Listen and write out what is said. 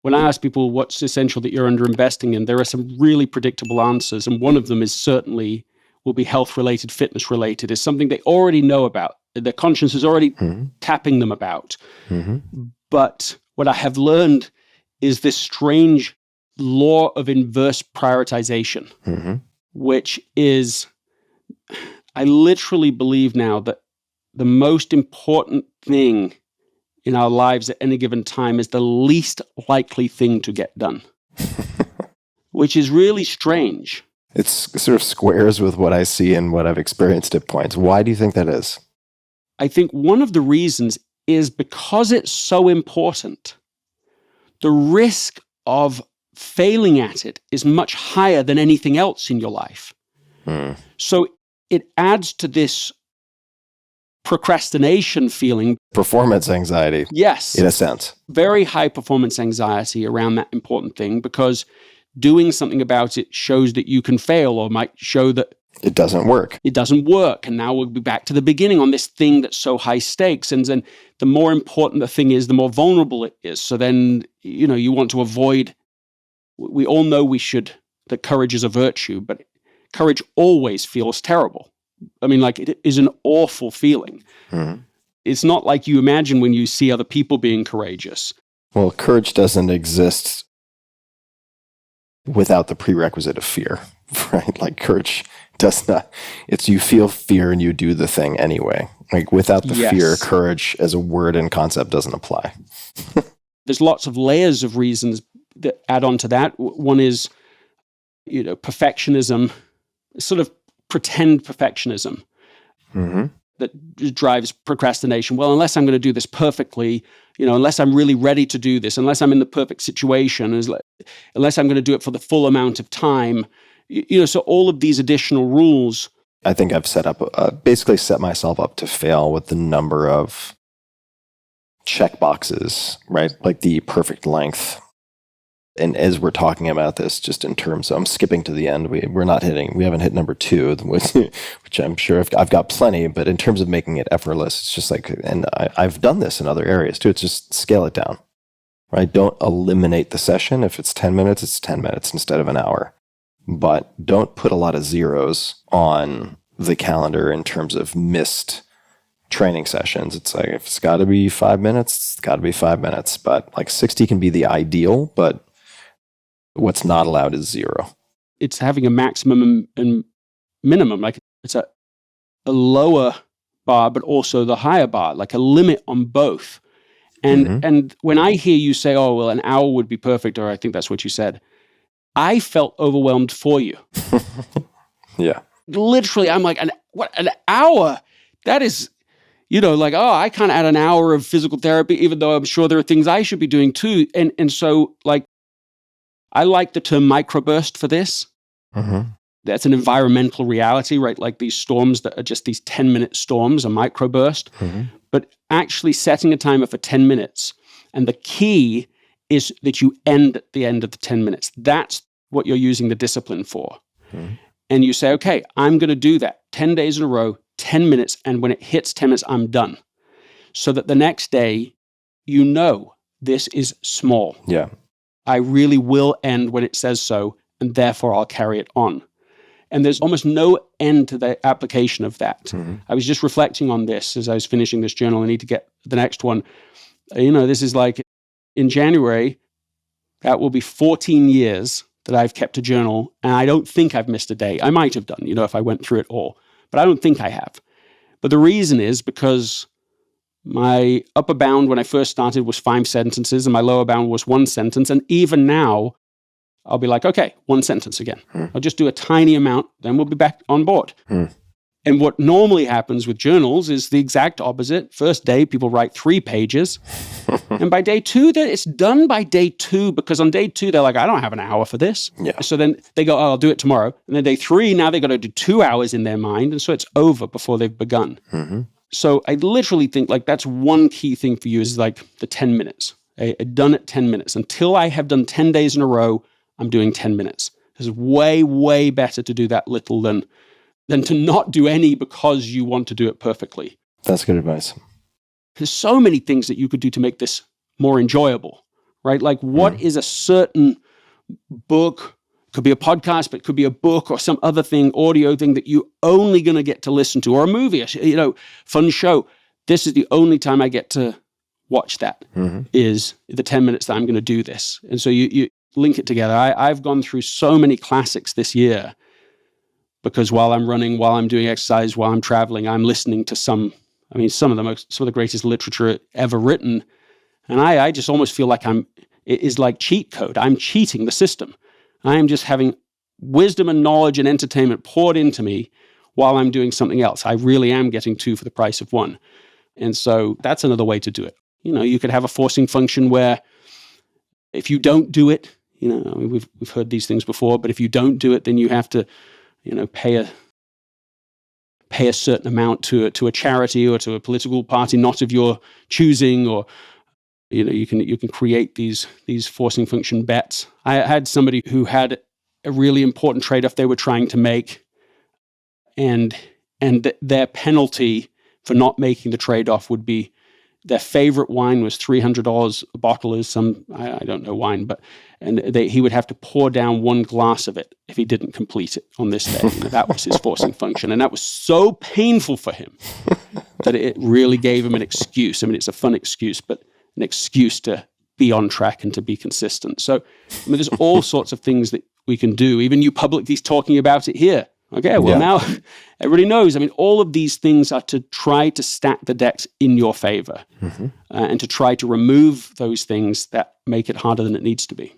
when I ask people what's essential that you're under investing in, there are some really predictable answers. And one of them is certainly will be health related, fitness related, is something they already know about. Their conscience is already tapping them about. But what I have learned is this strange law of inverse prioritization, which is, I literally believe now that the most important thing in our lives at any given time is the least likely thing to get done, which is really strange. It's sort of squares with what I see and what I've experienced at points. Why do you think that is? I think one of the reasons is because it's so important, the risk of failing at it is much higher than anything else in your life. So it adds to this procrastination feeling. Performance anxiety. Yes. In a sense. Very high performance anxiety around that important thing, because doing something about it shows that you can fail, or might show that it doesn't work. It doesn't work. And now we'll be back to the beginning on this thing that's so high stakes. And then the more important the thing is, the more vulnerable it is. So then, you want to avoid, we all know that courage is a virtue, but courage always feels terrible. I mean, like, it is an awful feeling. It's not like you imagine when you see other people being courageous. Well, courage doesn't exist without the prerequisite of fear, right? Like, courage does not, it's you feel fear and you do the thing anyway. Like, without the fear, courage as a word and concept doesn't apply. There's lots of layers of reasons that add on to that. One is, perfectionism, sort of pretend perfectionism that drives procrastination. Well, unless I'm going to do this perfectly, unless I'm really ready to do this, unless I'm in the perfect situation, unless I'm going to do it for the full amount of time, so all of these additional rules. I think I've basically set myself up to fail with the number of check boxes, right? Like the perfect length. And as we're talking about this, just in terms of, I'm skipping to the end, we haven't hit number 2, which I'm sure I've got plenty, but in terms of making it effortless, it's just like, and I've done this in other areas too, it's just scale it down, right? Don't eliminate the session. If it's 10 minutes, it's 10 minutes instead of an hour. But don't put a lot of zeros on the calendar in terms of missed training sessions. It's like, if it's got to be 5 minutes, it's got to be 5 minutes. But like 60 can be the ideal, but what's not allowed is 0. It's having a maximum and minimum. Like, it's a lower bar, but also the higher bar, like a limit on both. And when I hear you say, oh, well, an hour would be perfect, or I think that's what you said, I felt overwhelmed for you. Yeah. Literally, I'm like, an hour? That is, I can't add an hour of physical therapy, even though I'm sure there are things I should be doing too. And so, like, I like the term microburst for this. That's an environmental reality, right? Like these storms that are just these 10-minute storms, a microburst. But actually setting a timer for 10 minutes. And the key is that you end at the end of the 10 minutes. That's what you're using the discipline for. And you say, okay, I'm going to do that 10 days in a row, 10 minutes. And when it hits 10 minutes, I'm done. So that the next day, this is small. Yeah. I really will end when it says so, and therefore I'll carry it on. And there's almost no end to the application of that. I was just reflecting on this as I was finishing this journal. I need to get the next one. This is like in January, that will be 14 years that I've kept a journal, and I don't think I've missed a day. I might have done, if I went through it all, but I don't think I have. But the reason is because my upper bound when I first started was 5 sentences, and my lower bound was 1 sentence. And even now, I'll be like, okay, 1 sentence again. I'll just do a tiny amount, then we'll be back on board. And what normally happens with journals is the exact opposite. First day, people write 3 pages. And by day 2, it's done by day 2, because on day 2, they're like, I don't have an hour for this. Yeah. So then they go, oh, I'll do it tomorrow. And then day 3, now they've got to do 2 hours in their mind. And so it's over before they've begun. So I literally think like that's one key thing for you is like the 10 minutes. Done at 10 minutes. Until I have done 10 days in a row, I'm doing 10 minutes. It's way, way better to do that little than to not do any because you want to do it perfectly. That's good advice. There's so many things that you could do to make this more enjoyable, right? Like what is a certain book, could be a podcast, but it could be a book or some other thing, audio thing that you're only going to get to listen to, or a movie, fun show. This is the only time I get to watch that is the 10 minutes that I'm going to do this. And so you link it together. I've gone through so many classics this year because while I'm running, while I'm doing exercise, while I'm traveling, I'm listening to some of the greatest literature ever written. And I just almost feel like it is like cheat code. I'm cheating the system. I am just having wisdom and knowledge and entertainment poured into me while I'm doing something else. I really am getting two for the price of one. And so that's another way to do it. You could have a forcing function where if you don't do it, we've heard these things before, but if you don't do it, then you have to, pay a certain amount to a charity or to a political party not of your choosing, or you can create these forcing function bets. I had somebody who had a really important trade-off they were trying to make, and their penalty for not making the trade-off would be their favorite wine was $300 a bottle, is some, I don't know wine, he would have to pour down one glass of it if he didn't complete it on this day. That was his forcing function. And that was so painful for him that it really gave him an excuse. I mean, it's a fun excuse, but an excuse to be on track and to be consistent. So, there's all sorts of things that we can do. Even you publicly talking about it here. Okay, well, now everybody knows. I mean, all of these things are to try to stack the decks in your favor and to try to remove those things that make it harder than it needs to be.